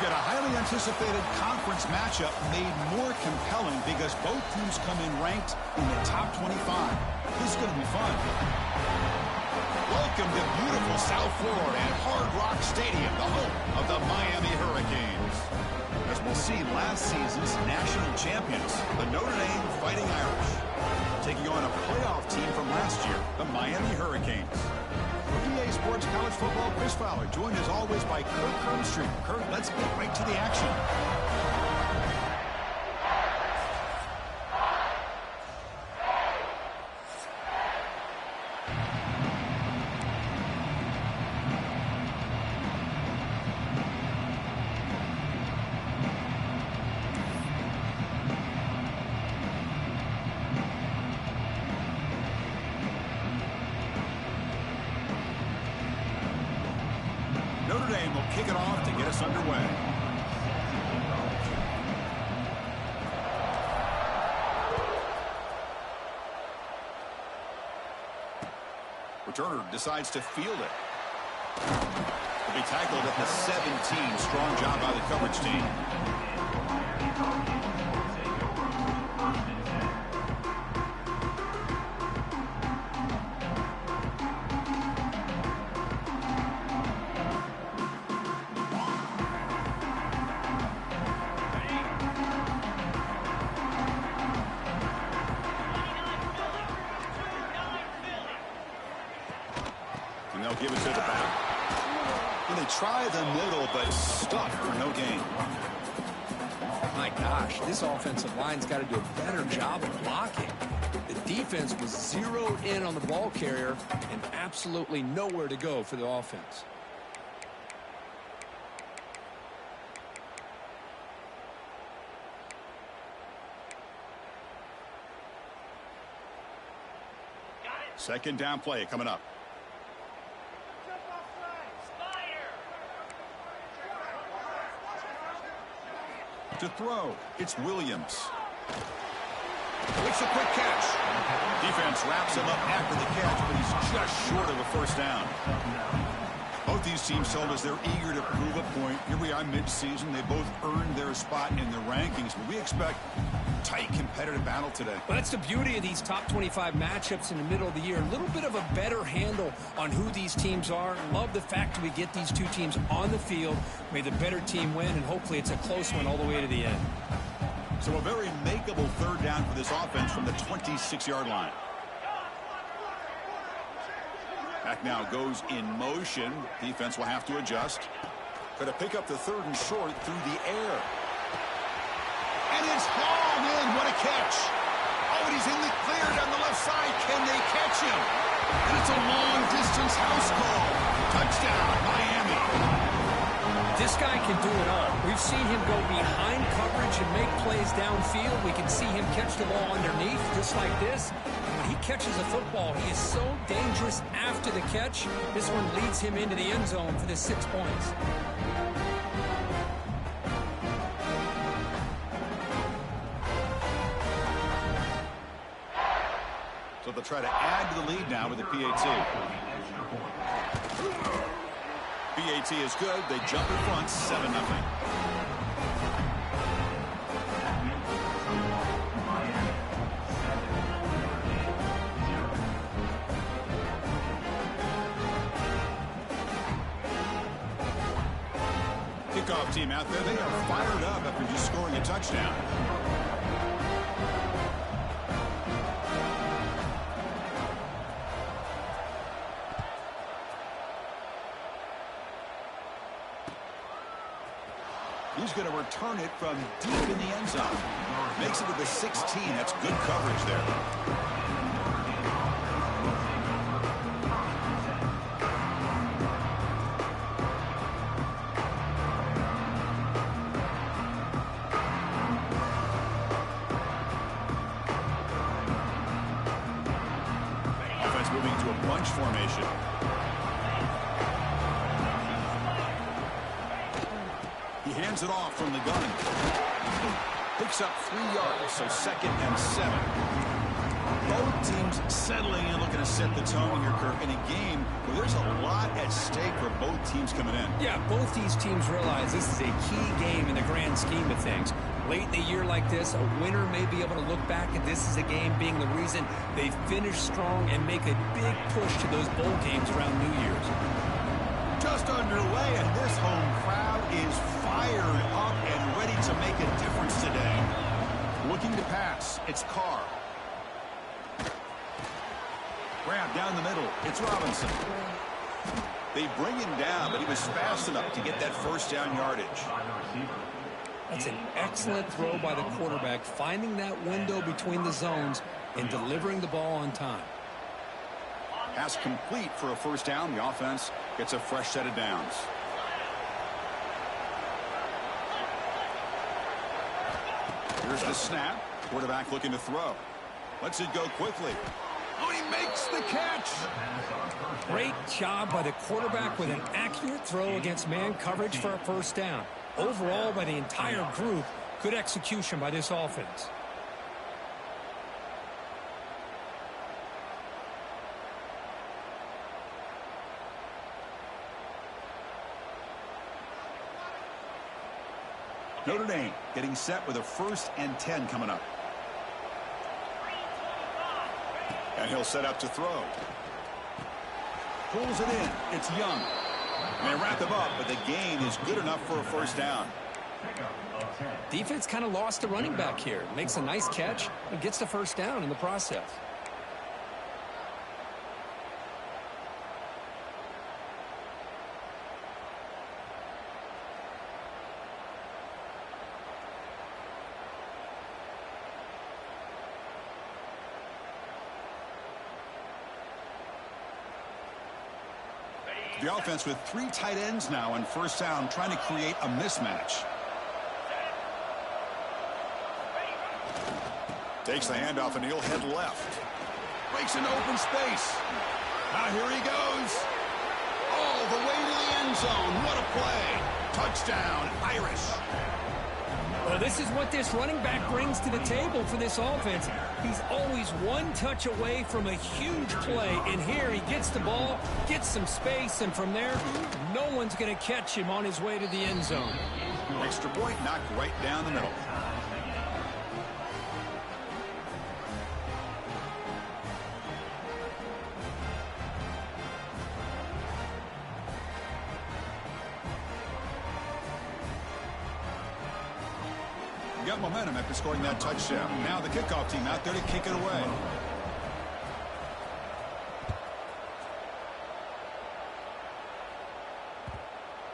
We've got a highly anticipated conference matchup made more compelling because both teams come in ranked in the top 25. This is going to be fun. Welcome to beautiful South Florida and Hard Rock Stadium, the home of the Miami Hurricanes. As we'll see, last season's national champions, the Notre Dame Fighting Irish, taking on a playoff team from last year, the Miami Hurricanes. PA Sports College Football Chris Fowler, joined as always by Kirk Hermstreet. Kirk, let's get right to the action. Notre Dame will kick it off to get us underway. Returner decides to field it. Will be tackled at the 17. Strong job by the coverage team. And they'll give it to the back. And they try the middle, but stuck for no gain. My gosh, this offensive line's got to do a better job of blocking. The defense was zeroed in on the ball carrier and absolutely nowhere to go for the offense. Second down play coming up. To throw, it's Williams. It's a quick catch. Defense wraps him up after the catch, but he's just short of a first down. Both these teams told us they're eager to prove a point. Here we are mid-season. They both earned their spot in the rankings, but we expect tight competitive battle today. Well, that's the beauty of these top 25 matchups in the middle of the year. A little bit of a better handle on who these teams are. Love the fact that we get these two teams on the field. May the better team win, and hopefully it's a close one all the way to the end. So a very makeable third down for this offense from the 26-yard line. Back now goes in motion. Defense will have to adjust. Got to pick up the third and short through the air. And it's hauled in. What a catch. Oh, and he's in the clear down the left side. Can they catch him? And it's a long-distance house call. Touchdown, Miami. This guy can do it all. We've seen him go behind coverage and make plays downfield. We can see him catch the ball underneath, just like this. And when he catches a football, he is so dangerous after the catch. This one leads him into the end zone for the 6 points. So they'll try to add to the lead now with the PAT. PAT is good. They jump in front, 7-0. Kickoff team out there. They are fired up after just scoring a touchdown. He's going to return it from deep in the end zone. Makes it to the 16. That's good coverage there. Offense moving to a bunch formation. He hands it off from the gun. Picks up 3 yards, so 2nd and 7. Both teams settling in, looking to set the tone here, Kirk, in a game where there's a lot at stake for both teams coming in. Yeah, both these teams realize this is a key game in the grand scheme of things. Late in the year like this, a winner may be able to look back at this as a game being the reason they finish strong and make a big push to those bowl games around New Year's. Just underway, and this home crowd is fired up and ready to make a difference today. Looking to pass, it's Carr. Grab down the middle, it's Robinson. They bring him down, but he was fast enough to get that first down yardage. That's an excellent throw by the quarterback, finding that window between the zones and delivering the ball on time. Pass complete for a first down. The offense gets a fresh set of downs. Here's the snap. Quarterback looking to throw. Lets it go quickly. Oh, he makes the catch. Great job by the quarterback with an accurate throw against man coverage for a first down. Overall, by the entire group, good execution by this offense. Notre Dame getting set with a 1st and 10 coming up. And he'll set up to throw. Pulls it in. It's Young. And they wrap him up, but the gain is good enough for a first down. Defense kind of lost the running back here. Makes a nice catch and gets the first down in the process. The offense with 3 tight ends now on first down, trying to create a mismatch. Takes the handoff and he'll head left. Breaks into open space. Now here he goes. All the way to the end zone. What a play. Touchdown, Irish. Well, this is what this running back brings to the table for this offense. He's always one touch away from a huge play, and here he gets the ball, gets some space, and from there, no one's going to catch him on his way to the end zone. Extra point knocked right down the middle. Got momentum after scoring that touchdown. Now the kickoff team out there to kick it away.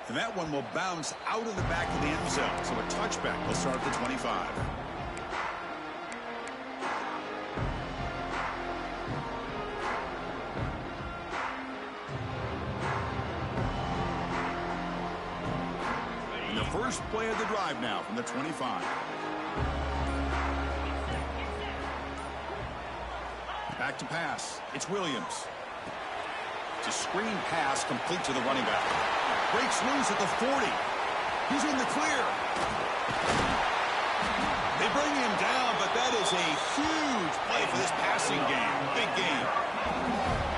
And that one will bounce out of the back of the end zone. So a touchback will start at the 25. And the first play of the drive now from the 25. Back to pass. It's Williams. It's a screen pass complete to the running back. Breaks loose at the 40. He's in the clear. They bring him down, but that is a huge play for this passing game. Big game.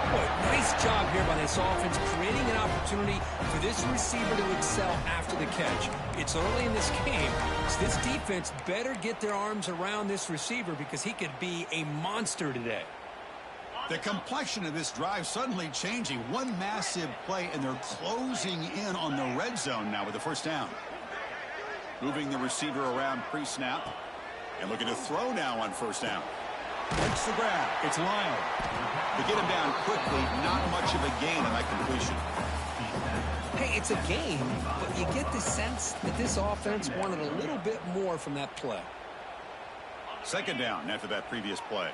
Boy, nice job here by this offense, creating an opportunity for this receiver to excel after the catch. It's early in this game, so this defense better get their arms around this receiver because he could be a monster today. The complexion of this drive suddenly changing. One massive play, and they're closing in on the red zone now with the first down. Moving the receiver around pre-snap. And looking to throw now on first down. Makes the grab. It's Lyon. To get him down quickly, not much of a gain on that completion. Hey, it's a game, but you get the sense that this offense wanted a little bit more from that play. Second down after that previous play.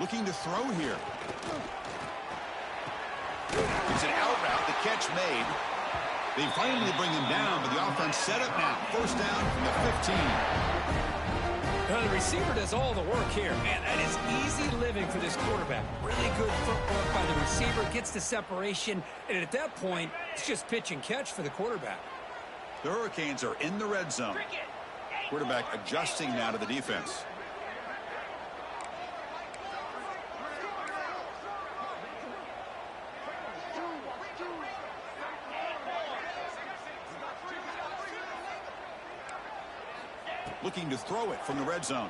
Looking to throw here. It's an out route. The catch made. They finally bring him down, but the offense set up now. First down from the 15. Now, the receiver does all the work here. Man, that is easy living for this quarterback. Really good footwork by the receiver, gets the separation, and at that point, it's just pitch and catch for the quarterback. The Hurricanes are in the red zone. Quarterback adjusting now to the defense. Looking to throw it from the red zone.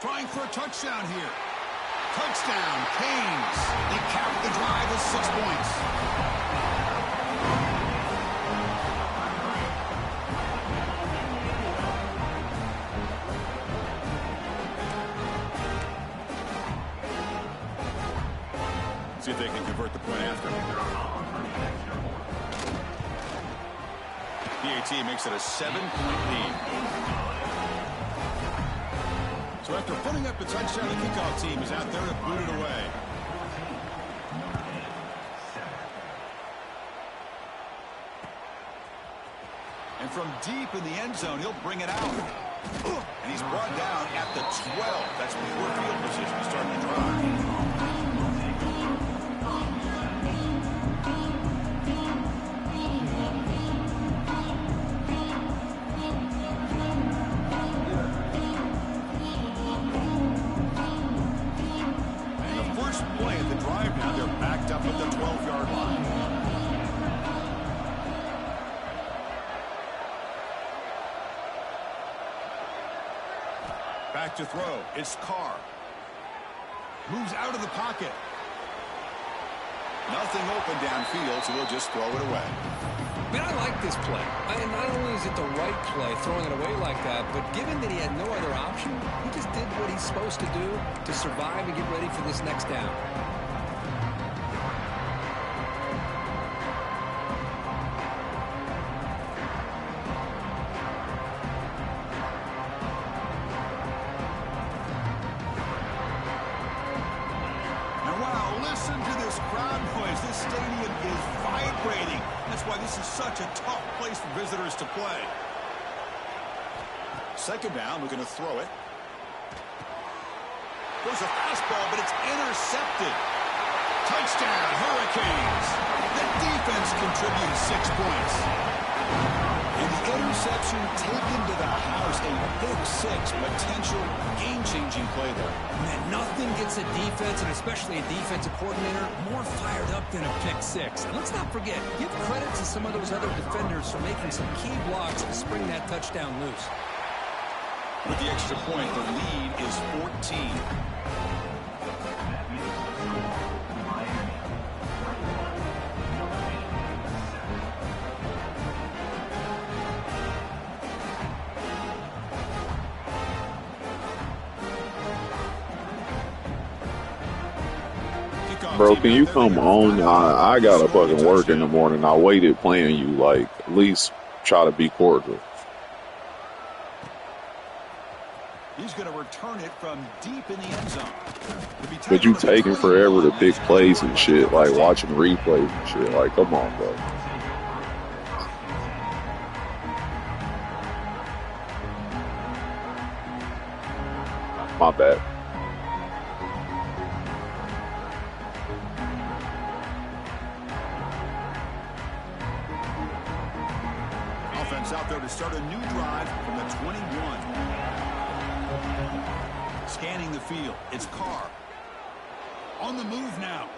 Trying for a touchdown here. Touchdown, Canes. They cap the drive with 6 points. See if they can convert the point after. PAT makes it a 7-point lead. So after putting up the touchdown, the kickoff team is out there to boot it away. And from deep in the end zone, he'll bring it out. And he's brought down at the 12. That's poor field position to start the drive. Back to throw. It's Carr. Moves out of the pocket. Nothing open downfield, so we'll just throw it away. Man, I like this play. And not only is it the right play, throwing it away like that, but given that he had no other option, he just did what he's supposed to do to survive and get ready for this next down. This is such a tough place for visitors to play. Second down, we're going to throw it. There's a fastball, but it's intercepted. Touchdown, Hurricanes. The defense contributes 6 points. And the interception taken to the house, a big 6, potential game-changing play there. Man, nothing gets a defense, and especially a defensive coordinator, more fired up than a pick 6. And let's not forget, give credit to some of those other defenders for making some key blocks to spring that touchdown loose. With the extra point, the lead is 14. Bro, can you come on? I gotta fucking work in the morning. I waited playing you, like, at least try to be cordial. He's going to return it from deep in the end zone. But you taking forever to pick plays and shit, like watching replays and shit. Like, come on, bro. My bad. Out there to start a new drive from the 21. Scanning the field. It's Carr. On the move now.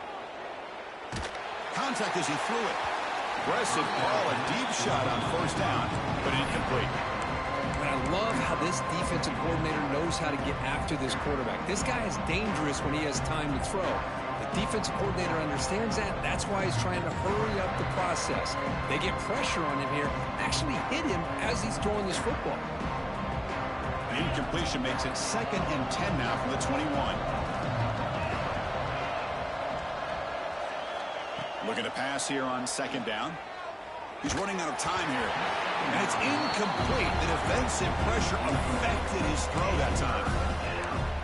Contact as he threw it. Aggressive ball, a deep shot on first down, but incomplete. And I love how this defensive coordinator knows how to get after this quarterback. This guy is dangerous when he has time to throw. The defensive coordinator understands that. That's why he's trying to hurry up the process. They get pressure on him here, actually hit him as he's throwing this football. An incompletion makes it 2nd and 10 now from the 21. Looking to pass here on 2nd down. He's running out of time here. And it's incomplete. The defensive pressure affected his throw that time.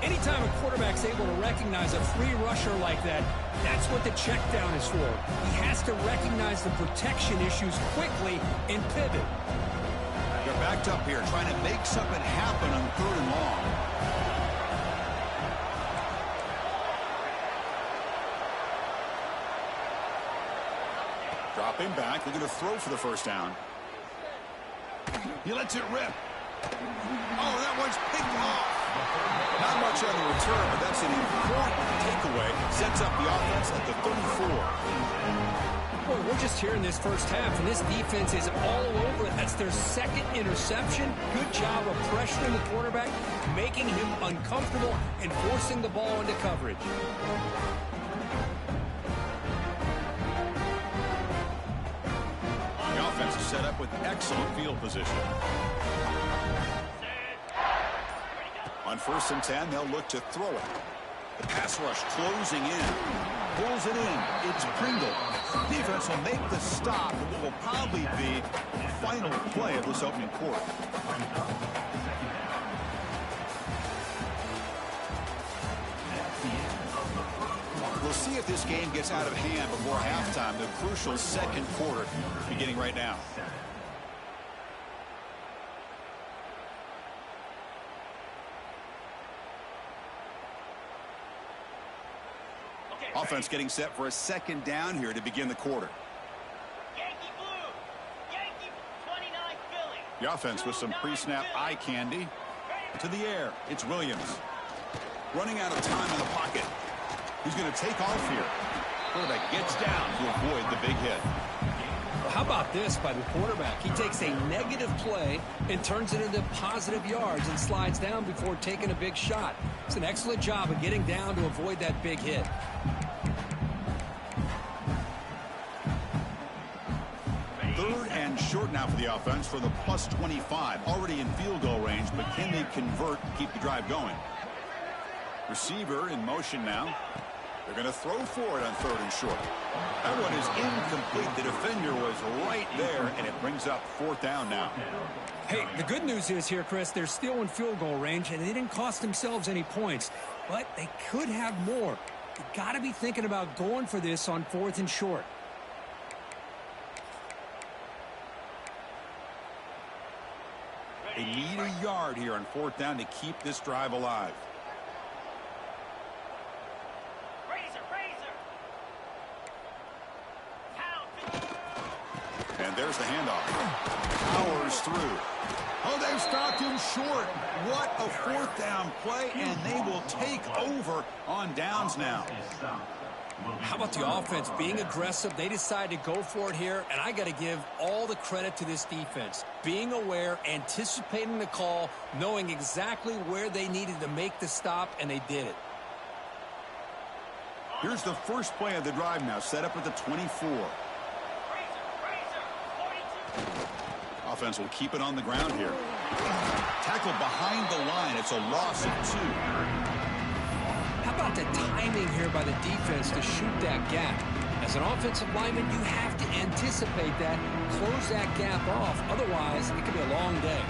Anytime a quarterback's able to recognize a free rusher like that, that's what the check down is for. He has to recognize the protection issues quickly and pivot. They're back stacked up here, trying to make something happen on 3rd and long. Dropping back, looking to throw for the first down. He lets it rip. Oh, that one's picked off. Not much on the return, but that's an important takeaway. Sets up the offense at the 34. Boy, we're just here in this first half, and this defense is all over it. That's their 2nd interception. Good job of pressuring the quarterback, making him uncomfortable, and forcing the ball into coverage. The offense is set up with excellent field position. On 1st and 10, they'll look to throw it. The pass rush closing in. Pulls it in. It's Pringle. Defense will make the stop at what will probably be the final play of this opening quarter. We'll see if this game gets out of hand before halftime. The crucial 2nd quarter beginning right now. Offense getting set for a 2nd down here to begin the quarter. Yankee blue. Yankee 29 Philly. The offense with some pre-snap eye candy. To the air. It's Williams. Running out of time in the pocket. He's going to take off here. Quarterback gets down to avoid the big hit. Well, how about this by the quarterback? He takes a negative play and turns it into positive yards and slides down before taking a big shot. It's an excellent job of getting down to avoid that big hit. 3rd and short now for the offense for the plus 25. Already in field goal range, but can they convert and keep the drive going? Receiver in motion now. They're going to throw for it on 3rd and short. That one is incomplete. The defender was right there, and it brings up 4th down now. Hey, the good news is here, Chris, they're still in field goal range, and they didn't cost themselves any points. But they could have more. You got to be thinking about going for this on 4th and short. They need a yard here on 4th down to keep this drive alive. And there's the handoff. Powers through. Oh, they've stopped him short. What a 4th down play, and they will take over on downs now. How about the offense being aggressive? They decide to go for it here, and I got to give all the credit to this defense. Being aware, anticipating the call, knowing exactly where they needed to make the stop, and they did it. Here's the first play of the drive now, set up at the 24. Offense will keep it on the ground here. Tackle behind the line. It's a loss of 2. How about the timing here by the defense to shoot that gap? As an offensive lineman, you have to anticipate that, close that gap off. Otherwise, it could be a long day.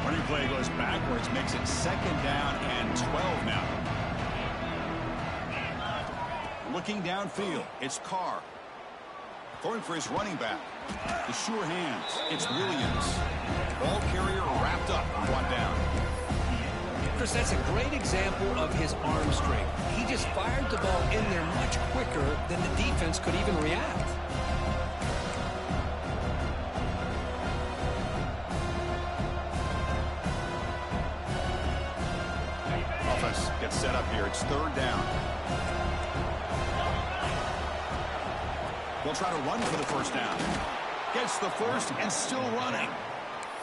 Running play goes backwards, makes it 2nd down and 12 now. Looking downfield, it's Carr. Going for his running back. The sure hands, it's Williams. Ball carrier wrapped up and brought down. Chris, that's a great example of his arm strength. He just fired the ball in there much quicker than the defense could even react. Offense gets set up here. It's 3rd down. They'll try to run for the first down. Gets the first and still running.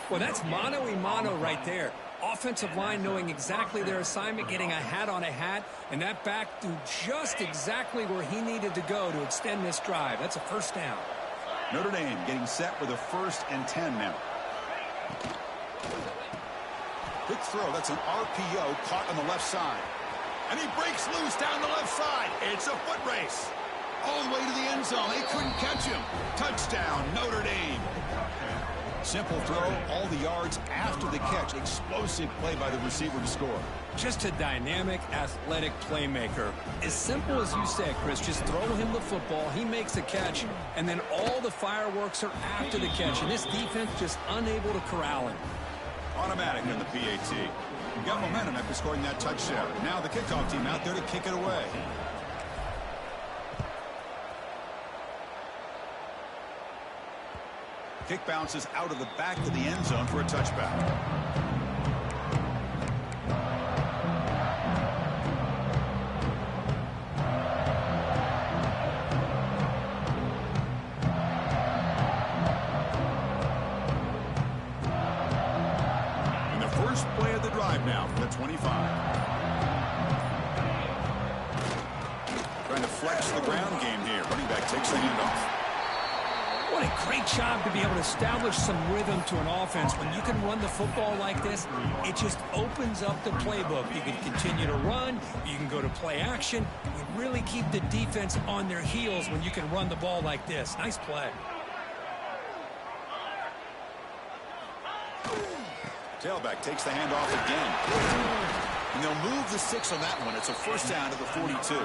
Well, that's mano-a-mano right there. Offensive line knowing exactly their assignment, getting a hat on a hat, and that back to just exactly where he needed to go to extend this drive. That's a first down. Notre Dame getting set with a 1st and 10 now. Quick throw. That's an RPO caught on the left side. And he breaks loose down the left side. It's a foot race. All the way to the end zone. They couldn't catch him. Touchdown, Notre Dame. Simple throw, all the yards after the catch. Explosive play by the receiver to score. Just a dynamic, athletic playmaker. As simple as you said, Chris, just throw him the football, he makes a catch, and then all the fireworks are after the catch, and this defense just unable to corral him. Automatic in the PAT. You got momentum after scoring that touchdown. Now the kickoff team out there to kick it away. Kick bounces out of the back of the end zone for a touchback. First play of the drive now from the 25. Trying to flex the ground game here. Running back takes the handoff. What a great job to be able to establish some rhythm to an offense. When you can run the football like this, it just opens up the playbook. You can continue to run. You can go to play action. You really keep the defense on their heels when you can run the ball like this. Nice play. Tailback takes the handoff again. And they'll move the 6 on that one. It's a first down to the 42.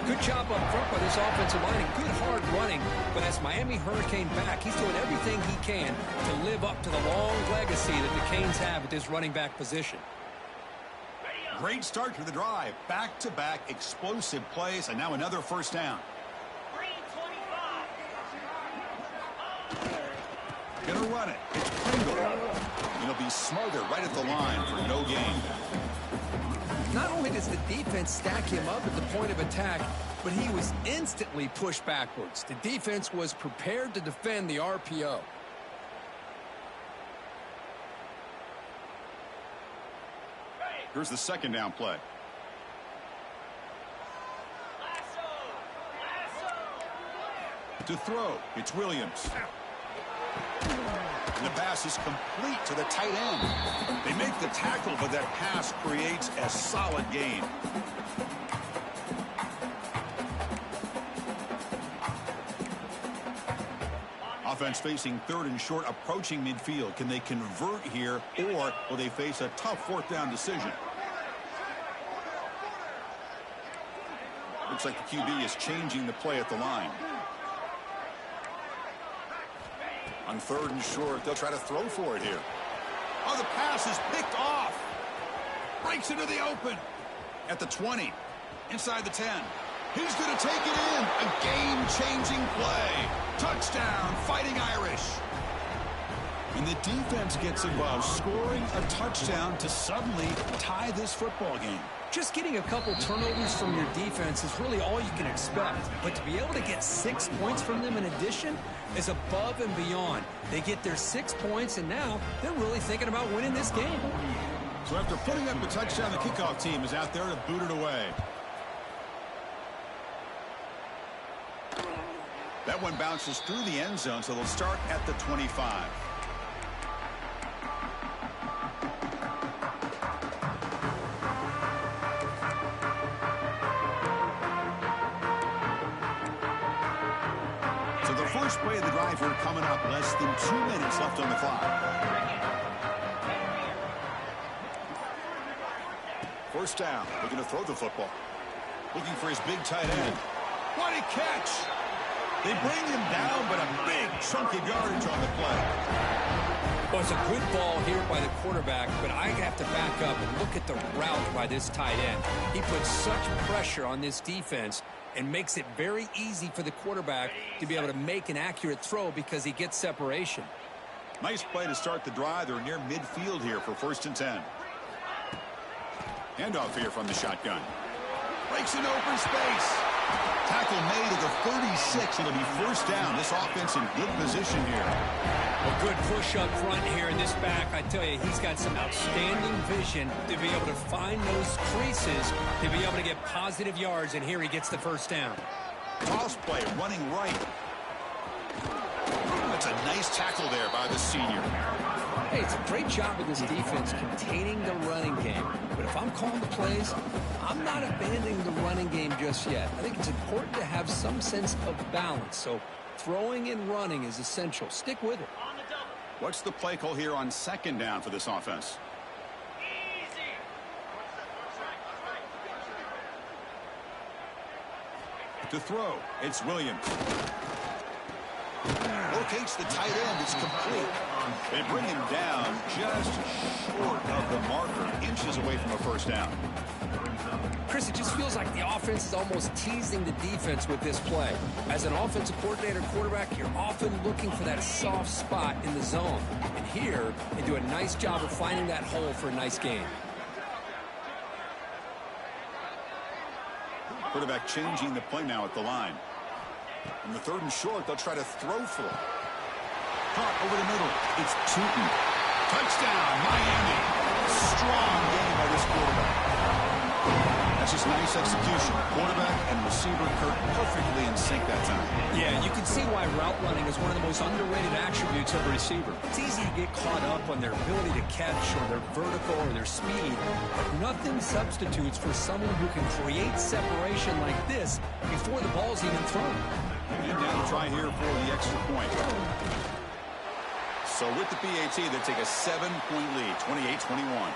Good job up front by this offensive line and good hard running. But as Miami Hurricane back, he's doing everything he can to live up to the long legacy that the Canes have at this running back position. Great start to the drive. Back-to-back explosive plays, and now another first down. Gonna run it. It's Pringle. And he'll be smothered right at the line for no gain. Not only does the defense stack him up at the point of attack, but he was instantly pushed backwards. The defense was prepared to defend the RPO. Here's the second down play. To throw, it's Williams. And the pass is complete to the tight end. They make the tackle, but that pass creates a solid gain. Offense facing 3rd and short, approaching midfield. Can they convert here, or will they face a tough 4th down decision? Looks like the QB is changing the play at the line. On 3rd and short, they'll try to throw for it here. Oh, the pass is picked off. Breaks into the open. At the 20. Inside the 10. He's going to take it in. A game-changing play. Touchdown, Fighting Irish. And the defense gets involved, scoring a touchdown to suddenly tie this football game. Just getting a couple turnovers from your defense is really all you can expect. But to be able to get 6 points from them in addition is above and beyond. They get their 6 points, and now they're really thinking about winning this game. So after putting up the touchdown, the kickoff team is out there to boot it away. That one bounces through the end zone, so they'll start at the 25. First play of the drive here coming up. Less than 2 minutes left on the clock. First down. Looking to throw the football. Looking for his big tight end. What a catch! They bring him down, but a big chunk of yardage on the play. Well, it's a good ball here by the quarterback, but I have to back up and look at the route by this tight end. He puts such pressure on this defense and makes it very easy for the quarterback to be able to make an accurate throw because he gets separation. Nice play to start the drive. They're near midfield here for 1st and 10. Handoff here from the shotgun. Breaks in open space. Tackle made at the 36. It'll be first down. This offense in good position here. A good push up front here in this back. I tell you, he's got some outstanding vision to be able to find those creases, to be able to get positive yards, and here he gets the first down. Toss play, running right. That's a nice tackle there by the senior. Hey, it's a great job of this defense containing the running game. But if I'm calling the plays, I'm not abandoning the running game just yet. I think it's important to have some sense of balance. So throwing and running is essential. Stick with it. On the double. What's the play call here on second down for this offense? Easy. To throw, it's Williams. Locates the tight end. It's complete. They bring him down just short of the marker, inches away from a first down. Chris, it just feels like the offense is almost teasing the defense with this play. As an offensive coordinator quarterback, you're often looking for that soft spot in the zone. And here, they do a nice job of finding that hole for a nice gain. Quarterback changing the play now at the line. In the third and short, they'll try to throw for it. Caught over the middle. It's Tootin. Touchdown, Miami. Strong game by this quarterback. That's just nice execution. Quarterback and receiver Kirk perfectly in sync that time. Yeah, you can see why route running is one of the most underrated attributes of a receiver. It's easy to get caught up on their ability to catch or their vertical or their speed, but nothing substitutes for someone who can create separation like this before the ball's even thrown. And now to try here for the extra point. So with the PAT, they take a 7-point lead, 28-21.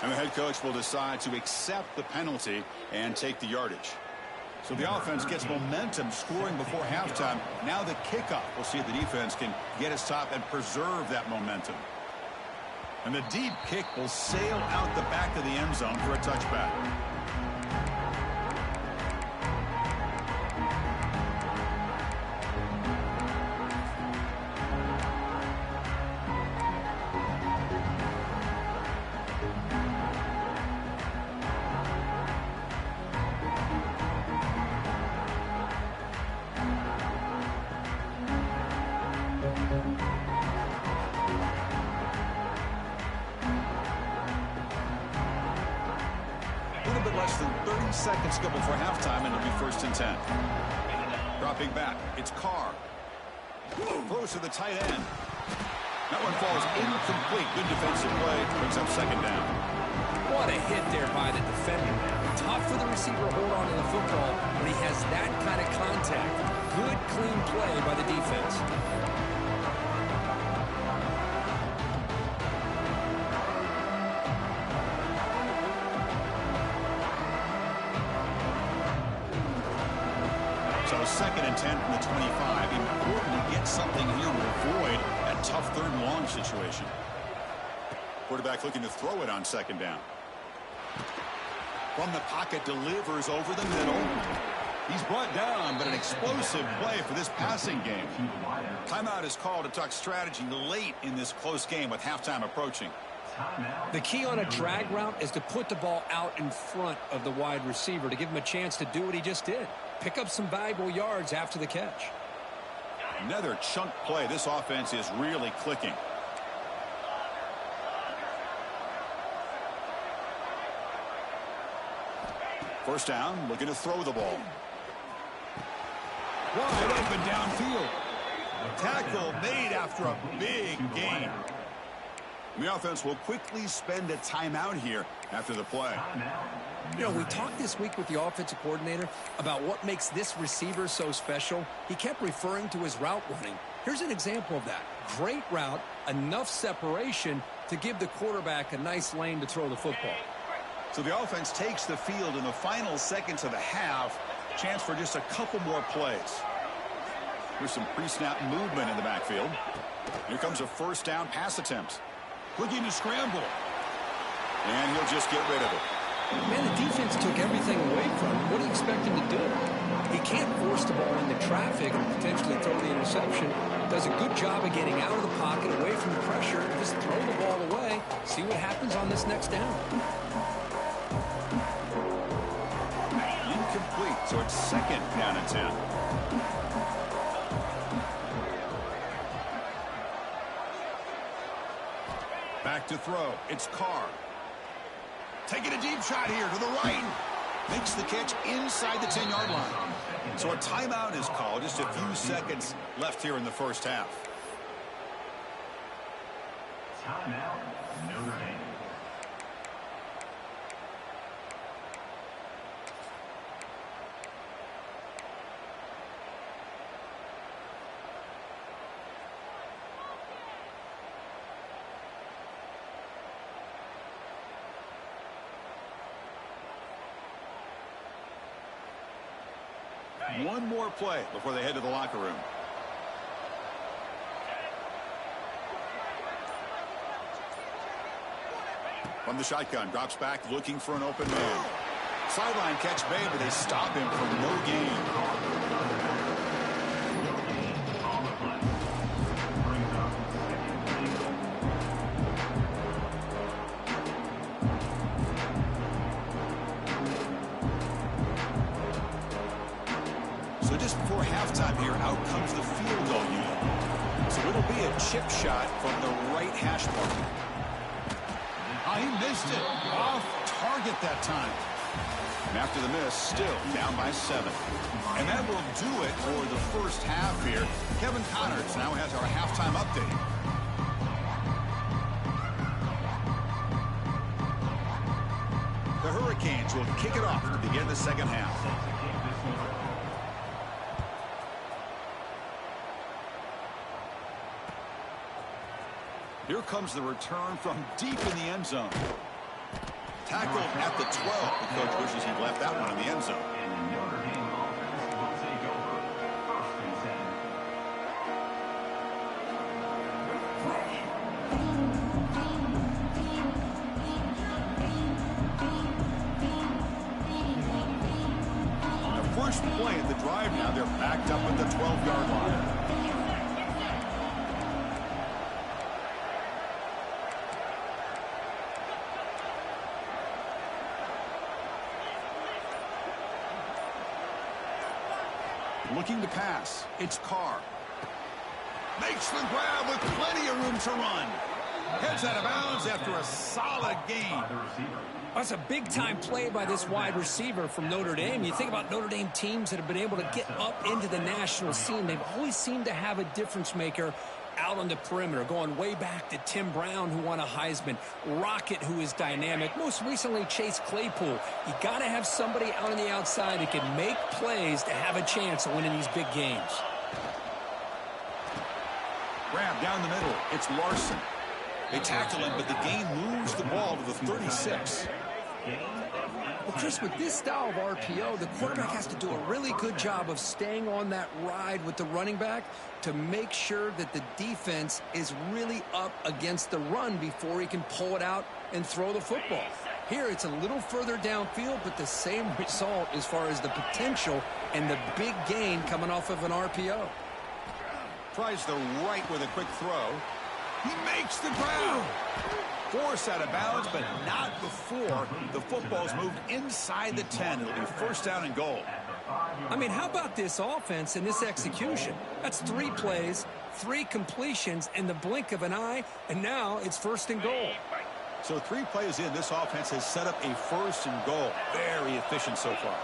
And the head coach will decide to accept the penalty and take the yardage. So the offense gets momentum scoring before halftime. Now the kickoff. We'll see if the defense can get its top and preserve that momentum. And the deep kick will sail out the back of the end zone for a touchback. Less than 30 seconds to go before halftime, and it'll be 1st and 10. Dropping back, it's Carr. Throws to the tight end. That one falls incomplete. Good defensive play. Brings up 2nd down. What a hit there by the defender. Tough for the receiver to hold on to the football when he has that kind of contact. Good, clean play by the defense. So 2nd and 10 from the 25. Important to get something here to avoid that tough 3rd and long situation. Quarterback looking to throw it on 2nd down. From the pocket, delivers over the middle. He's brought down, but an explosive play for this passing game. Timeout is called to talk strategy late in this close game with halftime approaching. The key on a drag route is to put the ball out in front of the wide receiver to give him a chance to do what he just did. Pick up some valuable yards after the catch. Another chunk play. This offense is really clicking. First down, looking to throw the ball. Wide open downfield. Tackle made after a big gain. The offense will quickly spend a timeout here after the play. You know, we talked this week with the offensive coordinator about what makes this receiver so special. He kept referring to his route running. Here's an example of that. Great route, enough separation to give the quarterback a nice lane to throw the football. So the offense takes the field in the final seconds of the half. Chance for just a couple more plays. Here's some pre-snap movement in the backfield. Here comes a 1st down pass attempt. Looking to scramble. And he'll just get rid of it. Man, the defense took everything away from him. What do you expect him to do? He can't force the ball into traffic and potentially throw the interception. Does a good job of getting out of the pocket, away from the pressure, and just throw the ball away. See what happens on this next down. Incomplete, so it's 2nd down and 10. Back to throw. It's Carr. Taking a deep shot here to the right. Makes the catch inside the 10-yard line. So a timeout is called. Just a few seconds left here in the first half. Timeout, Notre Dame. one more play before they head to the locker room. From the shotgun, drops back looking for an open man. Sideline catch made, but they stop him from no gain. So just before halftime here, out comes the field goal unit. So it'll be a chip shot from the right hash mark. He missed it. Off target that time. And after the miss, still down by 7. And that will do it for the first half here. Kevin Connors now has our halftime update. The Hurricanes will kick it off to begin the second half. Here comes the return from deep in the end zone. Tackled at the 12. The coach wishes he'd left that one in the end zone. On the first play of the drive now, they're backed up at the 12-yard line. Looking to pass. It's Carr. Makes the grab with plenty of room to run. Heads out of bounds after a solid gain. That's a big-time play by this wide receiver from Notre Dame. You think about Notre Dame teams that have been able to get up into the national scene. They've always seemed to have a difference maker out on the perimeter, going way back to Tim Brown, who won a Heisman, Rocket, who is dynamic, most recently Chase Claypool. You got to have somebody out on the outside that can make plays to have a chance of winning these big games. Grab down the middle. It's Larson. They tackle him, but the gain moves the ball to the 36. Well, Chris, with this style of RPO, the quarterback has to do a really good job of staying on that ride with the running back to make sure that the defense is really up against the run before he can pull it out and throw the football. Here, it's a little further downfield, but the same result as far as the potential and the big gain coming off of an RPO. Tries the right with a quick throw. He makes the grab. Force out of bounds, but not before the football's moved inside the 10. It'll be first down and goal. I mean, how about this offense and this execution? That's 3 plays, 3 completions in the blink of an eye, and now it's first and goal. So 3 plays in, this offense has set up a first and goal. Very efficient so far.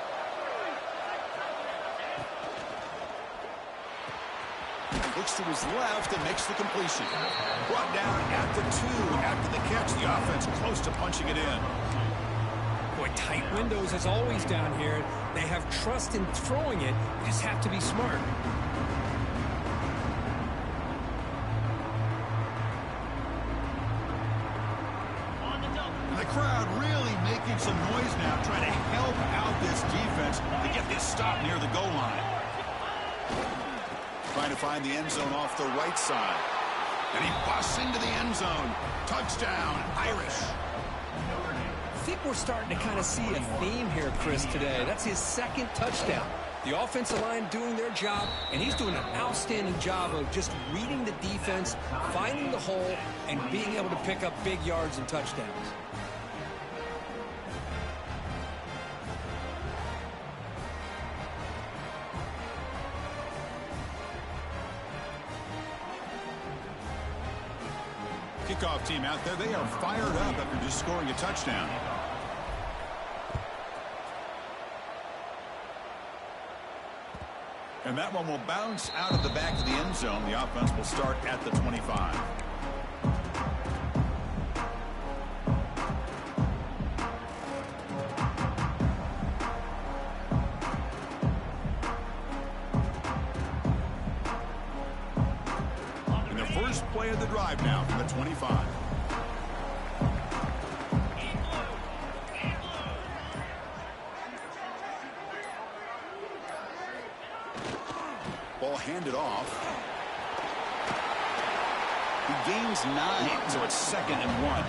Looks to his left and makes the completion. Brought down at the 2 after the catch. The offense close to punching it in. Boy, tight windows as always down here. They have trust in throwing it. You just have to be smart. And the crowd really making some noise now, trying to help out this defense to get this stop near the goal line. Trying to find the end zone off the right side. And he busts into the end zone. Touchdown, Irish. I think we're starting to kind of see a theme here, Chris, today. That's his 2nd touchdown. The offensive line doing their job, and he's doing an outstanding job of just reading the defense, finding the hole, and being able to pick up big yards and touchdowns. Kickoff team out there, they are fired up after just scoring a touchdown. And that one will bounce out of the back of the end zone. The offense will start at the 25. And the first play of the drive now from the 25. hand it off. He gains 9, so it's 2nd and 1.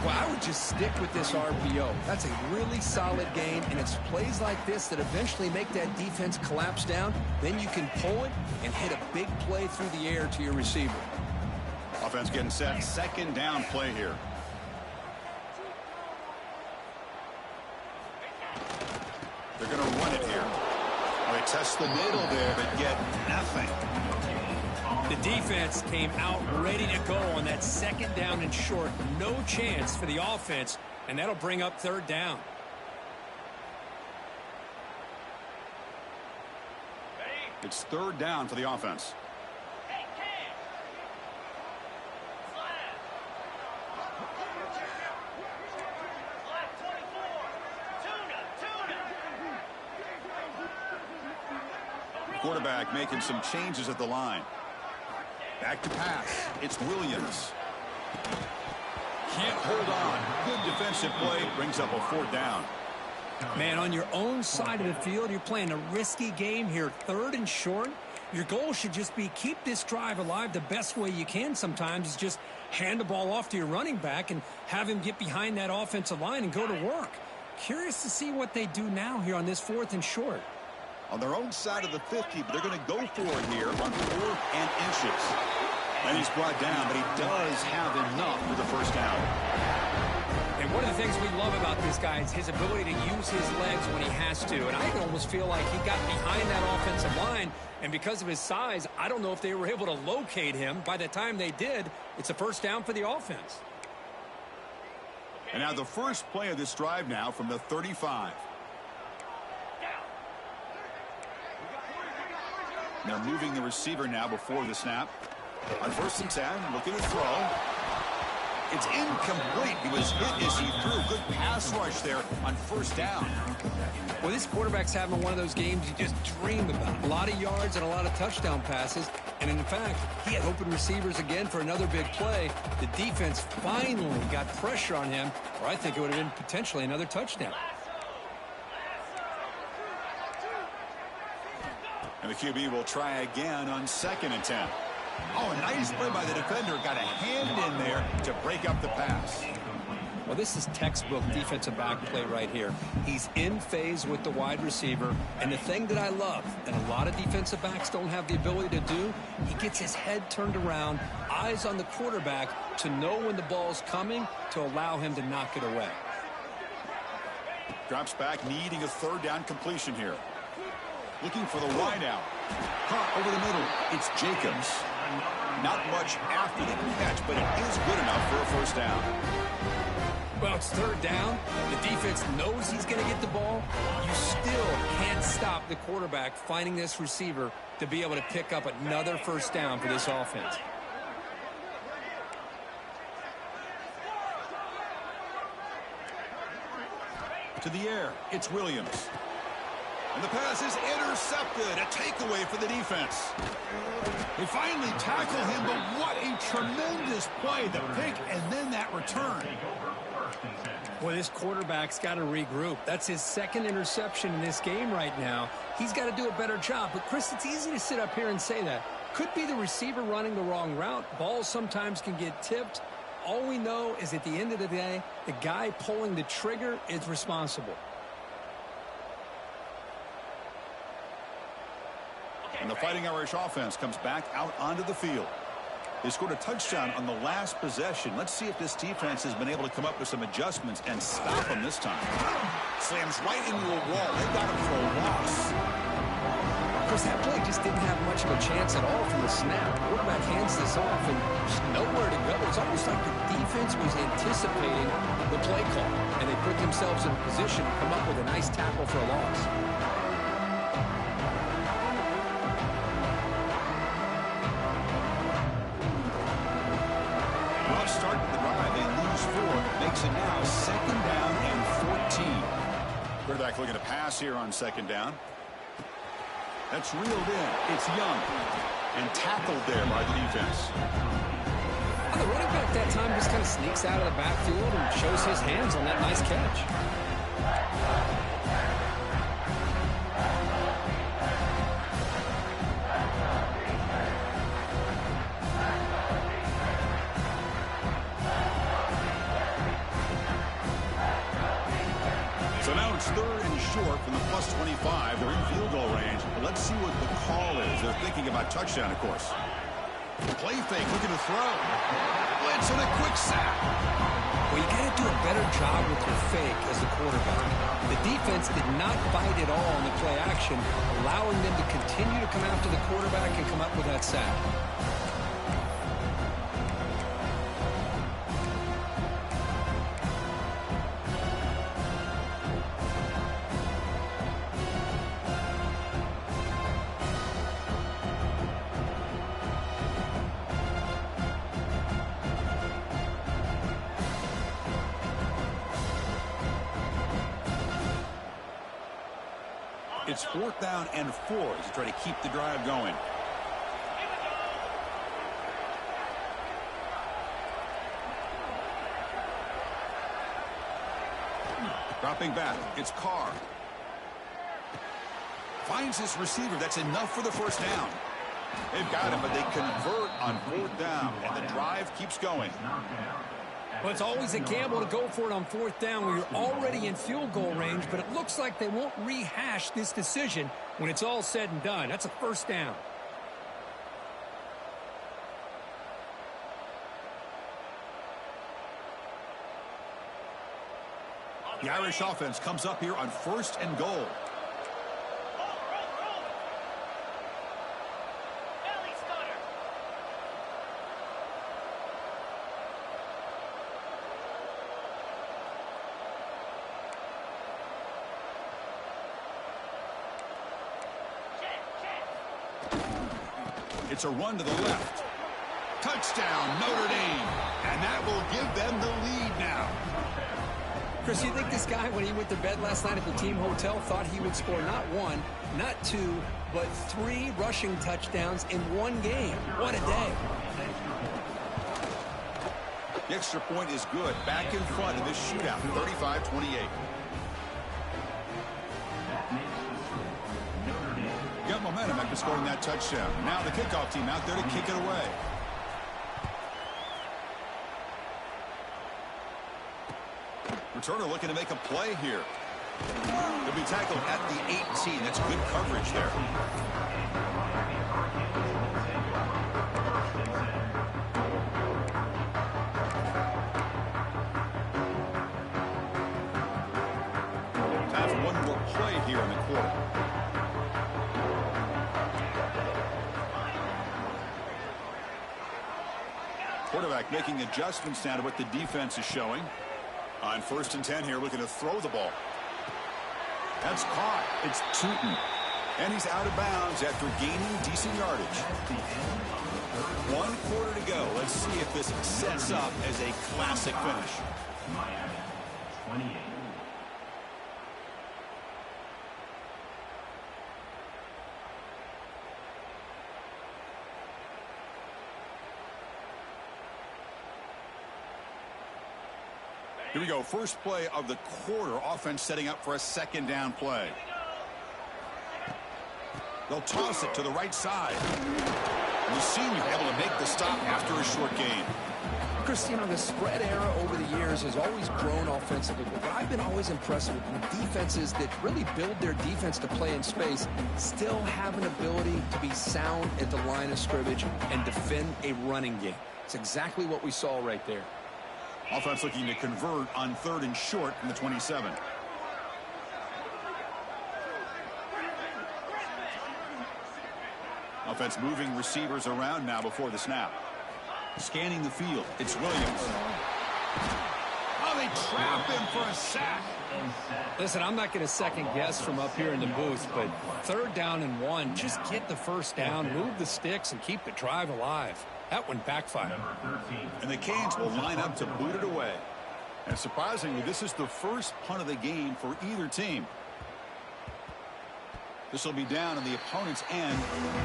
Well, I would just stick with this RPO. That's a really solid game, and it's plays like this that eventually make that defense collapse down. Then you can pull it and hit a big play through the air to your receiver. Offense getting set. 2nd down play here. They're going to run it here. Well, they test the middle there, but get nothing. The defense came out ready to go on that 2nd down and short. No chance for the offense, and that'll bring up 3rd down. It's 3rd down for the offense. Quarterback making some changes at the line. Back to pass. It's Williams. Can't hold on. Good defensive play. Brings up a 4th down. Man, on your own side of the field, you're playing a risky game here. 3rd and short. Your goal should just be keep this drive alive the best way you can sometimes is just hand the ball off to your running back and have him get behind that offensive line and go to work. Curious to see what they do now here on this 4th and short. On their own side of the 50, but they're going to go for it here on 4th and inches. And he's brought down, but he does have enough for the 1st down. And one of the things we love about this guy is his ability to use his legs when he has to. And I can almost feel like he got behind that offensive line, and because of his size, I don't know if they were able to locate him. By the time they did, it's a 1st down for the offense. And now the first play of this drive now from the 35. They're moving the receiver now before the snap. On 1st and 10, looking to throw. It's incomplete. He was hit as he threw. Good pass rush there on 1st down. Well, this quarterback's having one of those games you just dream about. A lot of yards and a lot of touchdown passes. And in fact, he had open receivers again for another big play. The defense finally got pressure on him, or I think it would have been potentially another touchdown. And the QB will try again on 2nd and 10. Oh, a nice play by the defender. Got a hand in there to break up the pass. Well, this is textbook defensive back play right here. He's in phase with the wide receiver. And the thing that I love, and a lot of defensive backs don't have the ability to do, he gets his head turned around, eyes on the quarterback to know when the ball's coming to allow him to knock it away. Drops back, needing a 3rd down completion here. Looking for the wide out. Over the middle. It's Jacobs. Not much after the catch, but it is good enough for a 1st down. Well, it's 3rd down. The defense knows he's going to get the ball. You still can't stop the quarterback finding this receiver to be able to pick up another 1st down for this offense. To the air. It's Williams. And the pass is intercepted. A takeaway for the defense. They finally tackle him, but what a tremendous play. The pick and then that return. Well, this quarterback's got to regroup. That's his 2nd interception in this game right now. He's got to do a better job. But, Chris, it's easy to sit up here and say that. Could be the receiver running the wrong route. Balls sometimes can get tipped. All we know is at the end of the day, the guy pulling the trigger is responsible. And the Fighting Irish offense comes back out onto the field. They scored a touchdown on the last possession. Let's see if this defense has been able to come up with some adjustments and stop them this time. Slams right into a wall. They got him for a loss. Of course, that play just didn't have much of a chance at all from the snap. The quarterback hands this off and there's nowhere to go. It's almost like the defense was anticipating the play call, and they put themselves in a position to come up with a nice tackle for a loss. Start the drive. They lose 4. Makes it now 2nd down and 14. Quarterback looking to pass here on 2nd down. That's reeled in. It's Young. And tackled there by the defense. The running back that time just kind of sneaks out of the backfield and shows his hands on that nice catch. it's 3rd and short from the plus 25. They're in field goal range. But let's see what the call is. They're thinking about touchdown, of course. Play fake, looking to throw. Blitz and a quick sack. Well, you got to do a better job with your fake as the quarterback. The defense did not bite at all on the play action, allowing them to continue to come after the quarterback and come up with that sack. It's 4th down and 4 as they try to keep the drive going. Dropping back, it's Carr. Finds his receiver. That's enough for the first down. They've got him, but they convert on 4th down, and the drive keeps going. Well, it's always a gamble to go for it on 4th down where you're already in field goal range, but it looks like they won't rehash this decision when it's all said and done. That's a first down. The Irish offense comes up here on 1st and goal. It's a run to the left. Touchdown, Notre Dame. And that will give them the lead now. Chris, you think this guy, when he went to bed last night at the team hotel, thought he would score not 1, not 2, but 3 rushing touchdowns in one game? What a day. The extra point is good. Back in front of this shootout, 35-28. Got momentum after scoring that touchdown. Now the kickoff team out there to kick it away. Returner looking to make a play here. He'll be tackled at the 18. That's good coverage there. Time for one more play here in the quarter. Quarterback making adjustments now to what the defense is showing. On 1st and 10 here, looking to throw the ball. That's caught. It's Tootin. And he's out of bounds after gaining decent yardage. 1 quarter to go. Let's see if this sets up as a classic finish. Miami, 28. Here we go. First play of the quarter. Offense setting up for a 2nd down play. They'll toss it to the right side. And the senior able to make the stop after a short gain. Chris, you know, the spread era over the years has always grown offensively, but what I've been always impressed with defenses that really build their defense to play in space still have an ability to be sound at the line of scrimmage and defend a running game. It's exactly what we saw right there. Offense looking to convert on 3rd and short from the 27. Offense moving receivers around now before the snap. Scanning the field. It's Williams. Oh, they trap him for a sack. Listen, I'm not going to second guess from up here in the booth, but 3rd down and 1, just get the first down, move the sticks, and keep the drive alive. That one backfired. And the Canes will line up to boot it away. And surprisingly, this is the first punt of the game for either team. This will be down on the opponent's end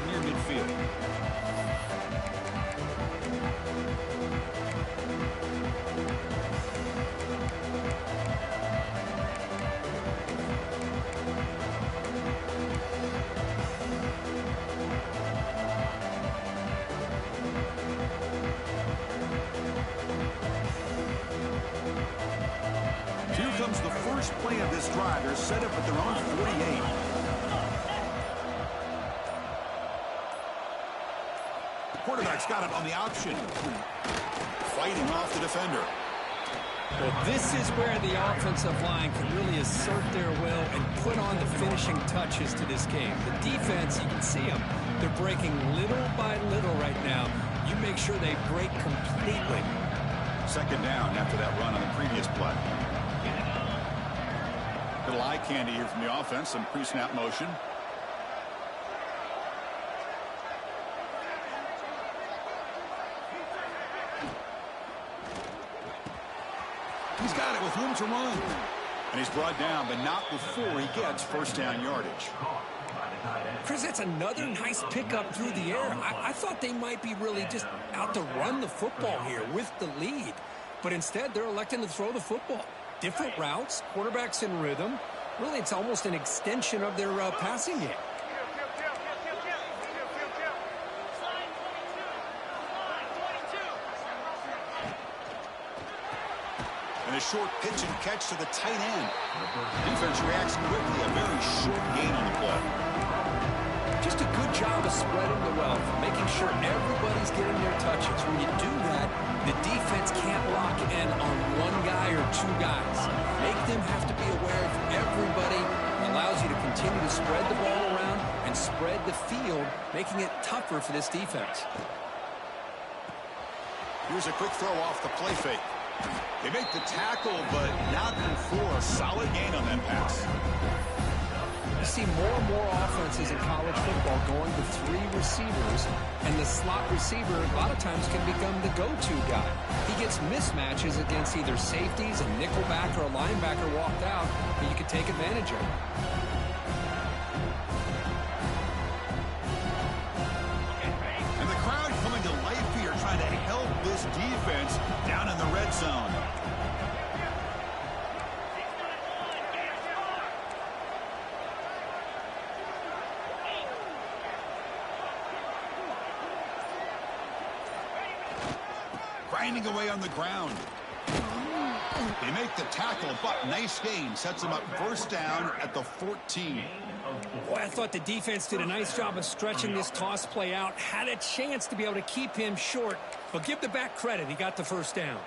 near midfield. comes the first play of this drive. They're set up at their own 48. The quarterback's got it on the option. Fighting off the defender. Well, this is where the offensive line can really assert their will and put on the finishing touches to this game. The defense, you can see them. They're breaking little by little right now. You make sure they break completely. Second down after that run on the previous play. Little eye candy here from the offense. Some pre-snap motion. He's got it with room to run. And he's brought down, but not before he gets first down yardage. Chris, that's another nice pickup through the air. I thought they might be really just out to run the football here with the lead. But instead, they're electing to throw the football. Different routes, quarterbacks in rhythm. Really, it's almost an extension of their passing game. And a short pitch and catch to the tight end. Defense reacts quickly. A very short gain on the play. Just a good job of spreading the wealth, making sure everybody's getting their touches. When you do that, the defense can't lock in on one guy or two guys. Make them have to be aware of everybody. Allows you to continue to spread the ball around and spread the field, making it tougher for this defense. Here's a quick throw off the play fake. They make the tackle, but not before a solid gain on that pass. You see more and more offenses in college football going to three receivers, and the slot receiver a lot of times can become the go-to guy. He gets mismatches against either safeties, a nickelback, or a linebacker walked out that you can take advantage of. And the crowd coming to life here, trying to help this defense down in the red zone. Grinding away on the ground. They make the tackle, but nice gain. Sets them up first down at the 14. Boy, I thought the defense did a nice job of stretching this toss play out. Had a chance to be able to keep him short, but give the back credit. He got the first down.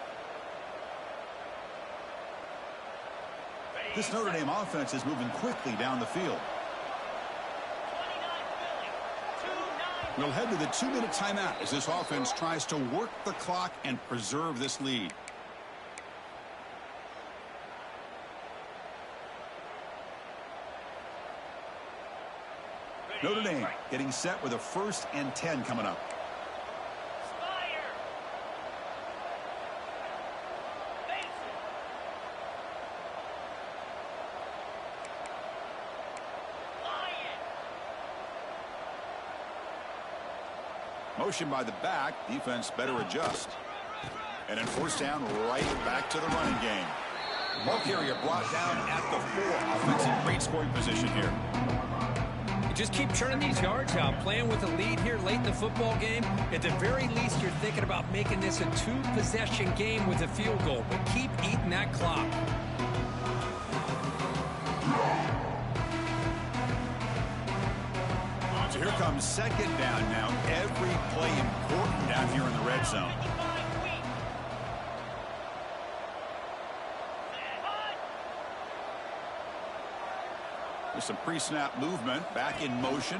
This Notre Dame offense is moving quickly down the field. We'll head to the 2-minute timeout as this offense tries to work the clock and preserve this lead. Notre Dame getting set with a 1st and 10 coming up. Motion by the back. Defense better adjust. And then first down, right back to the running game. Ball carrier brought down at the 4. Offensive great scoring position here. You just keep churning these yards out, playing with a lead here late in the football game. At the very least, you're thinking about making this a 2-possession game with a field goal, but keep eating that clock. So here comes second down now. Every play important down here in the red zone. There's some pre-snap movement. Back in motion.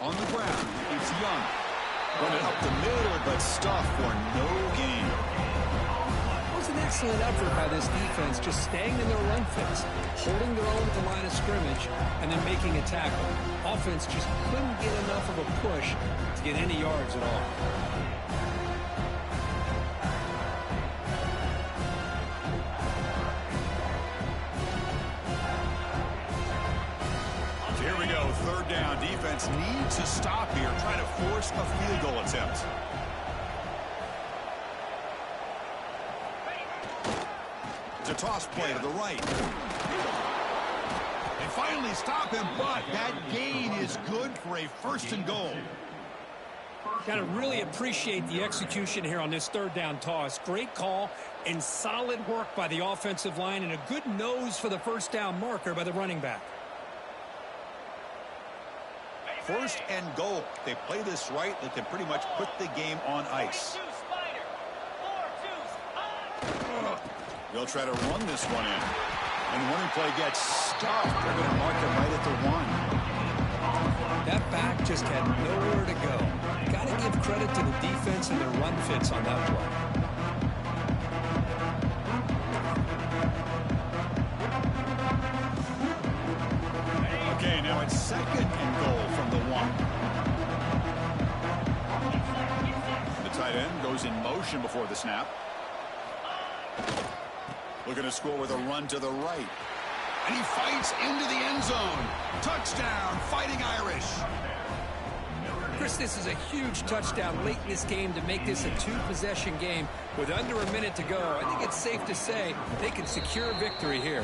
On the ground. It's Young. Running up the middle, but stuffed for no gain. It was an excellent effort by this defense, just staying in their run fits, holding their own at the line of scrimmage, and then making a tackle. Offense just couldn't get enough of a push to get any yards at all. So here we go, 3rd down. Defense needs to stop here, try to force a field goal attempt. It's a toss play to the right. They finally stop him, but that gain is good for a 1st and goal. Got to really appreciate the execution here on this third down toss. Great call and solid work by the offensive line and a good nose for the first down marker by the running back. First and goal. They play this right. They can pretty much put the game on ice. They'll try to run this one in. And the running play gets stopped. They're going to mark it right at the 1. That back just had nowhere to go. Got to give credit to the defense and their run fits on that play. Okay, now it's second and goal from the 1. The tight end goes in motion before the snap. Looking to score with a run to the right. And he fights into the end zone. Touchdown, Fighting Irish. Chris, this is a huge touchdown late in this game to make this a two-possession game with under a minute to go. I think it's safe to say they can secure victory here.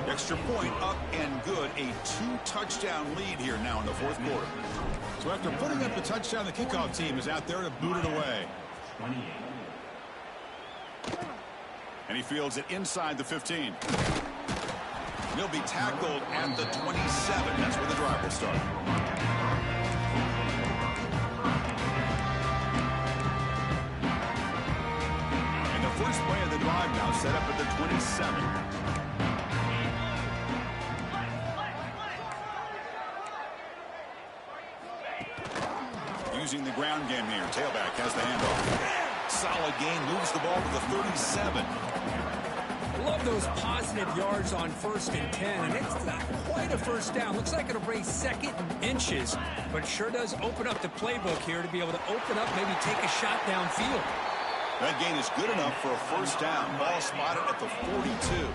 Extra point up and good. A 2-touchdown lead here now in the fourth quarter. So after putting up the touchdown, the kickoff team is out there to boot it away. 28. And he fields it inside the 15. He'll be tackled at the 27. That's where the drive will start. And the first play of the drive now set up at the 27. Using the ground game here. Tailback has the handoff. Solid gain, moves the ball to the 37. Love those positive yards on 1st and 10, and it's not quite a first down. Looks like it'll bring second and inches, but sure does open up the playbook here to be able to open up, maybe take a shot downfield. That gain is good enough for a first down. Ball spotted at the 42.